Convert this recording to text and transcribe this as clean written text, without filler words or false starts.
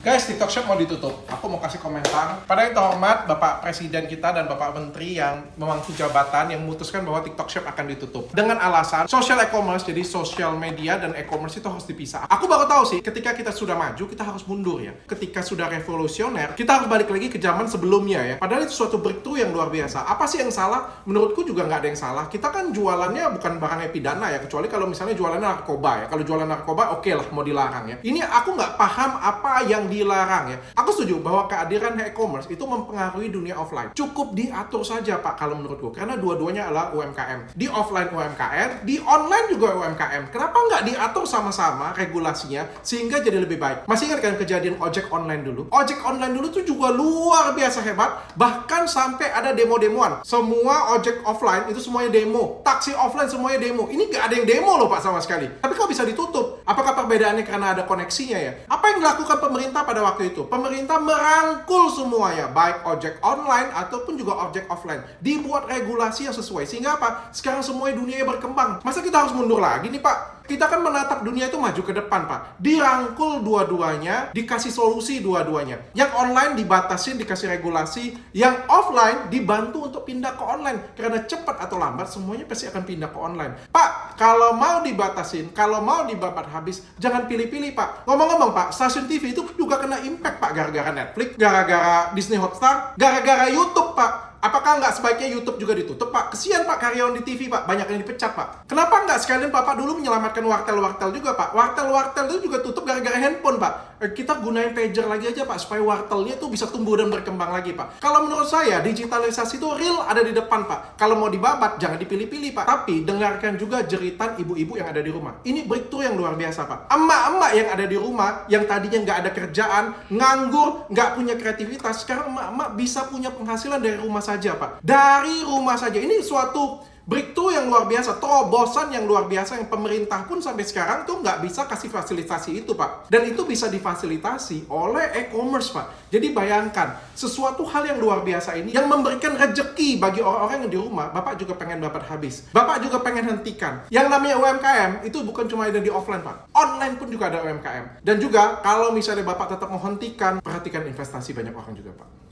Guys, TikTok Shop mau ditutup. Aku mau kasih komentar. Pada yang terhormat Bapak Presiden kita dan Bapak Menteri yang memangku jabatan yang memutuskan bahwa TikTok Shop akan ditutup. Dengan alasan social e-commerce, jadi social media dan e-commerce itu harus dipisah. Aku baru tahu sih, ketika kita sudah maju, kita harus mundur ya. Ketika sudah revolusioner, kita harus balik lagi ke zaman sebelumnya ya. Padahal itu suatu breakthrough yang luar biasa. Apa sih yang salah? Menurutku juga nggak ada yang salah. Kita kan jualannya bukan barang pidana ya, kecuali kalau misalnya jualannya narkoba ya. Kalau jualan narkoba, oke lah mau dilarang ya. Ini aku nggak paham apa yang dilarang ya. Aku setuju bahwa kehadiran e-commerce itu mempengaruhi dunia offline. Cukup diatur saja Pak kalau menurutku. Karena dua-duanya adalah UMKM. Di offline UMKM, di online juga UMKM. Kenapa nggak diatur sama-sama regulasinya sehingga jadi lebih baik? Masih ingat kan kejadian ojek online dulu? Ojek online dulu tuh juga luar biasa hebat. Bahkan sampai ada demo-demoan. Semua ojek offline itu semuanya demo. Taksi offline semuanya demo. Ini nggak ada yang demo loh Pak sama sekali. Tapi kok bisa ditutup? Apakah perbedaannya karena ada koneksinya ya? Apa yang dilakukan pemerintah pada waktu itu? Pemerintah merangkul semuanya, baik ojek online ataupun juga ojek offline. Dibuat regulasi yang sesuai. Sehingga apa? Sekarang semuanya dunia berkembang. Masa kita harus mundur lagi nih Pak? Kita kan menatap dunia itu maju ke depan Pak. Dirangkul dua-duanya, dikasih solusi dua-duanya. Yang online dibatasin, dikasih regulasi. Yang offline dibantu untuk pindah ke online. Karena cepat atau lambat semuanya pasti akan pindah ke online. Pak, kalau mau dibatasin, kalau mau dibabat habis, jangan pilih-pilih Pak. Ngomong-ngomong Pak, stasiun TV itu juga kena impact Pak. Gara-gara Netflix, gara-gara Disney Hotstar, gara-gara YouTube Pak. Apakah nggak sebaiknya YouTube juga ditutup, Pak? Kesian, Pak, karyawan di TV, Pak. Banyak yang dipecat, Pak. Kenapa nggak sekalian Bapak dulu menyelamatkan wartel-wartel juga, Pak? Wartel-wartel itu juga tutup gara-gara handphone, Pak. Kita gunain pager lagi aja, Pak, supaya wartelnya itu bisa tumbuh dan berkembang lagi, Pak. Kalau menurut saya, digitalisasi itu real ada di depan, Pak. Kalau mau dibabat, jangan dipilih-pilih, Pak. Tapi dengarkan juga jeritan ibu-ibu yang ada di rumah. Ini breakthrough yang luar biasa, Pak. Emak-emak yang ada di rumah, yang tadinya nggak ada kerjaan, nganggur, nggak punya kreativitas, sekarang emak-emak bisa punya penghasilan dari rumah saja Pak. Dari rumah saja. Ini suatu breakthrough yang luar biasa, terobosan yang luar biasa yang pemerintah pun sampai sekarang tuh nggak bisa kasih fasilitasi itu Pak. Dan itu bisa difasilitasi oleh e-commerce Pak. Jadi bayangkan, sesuatu hal yang luar biasa ini yang memberikan rejeki bagi orang-orang yang di rumah, Bapak juga pengen dapat habis. Bapak juga pengen hentikan. Yang namanya UMKM itu bukan cuma ada di offline Pak. Online pun juga ada UMKM. Dan juga kalau misalnya Bapak tetap menghentikan, perhatikan investasi banyak orang juga Pak.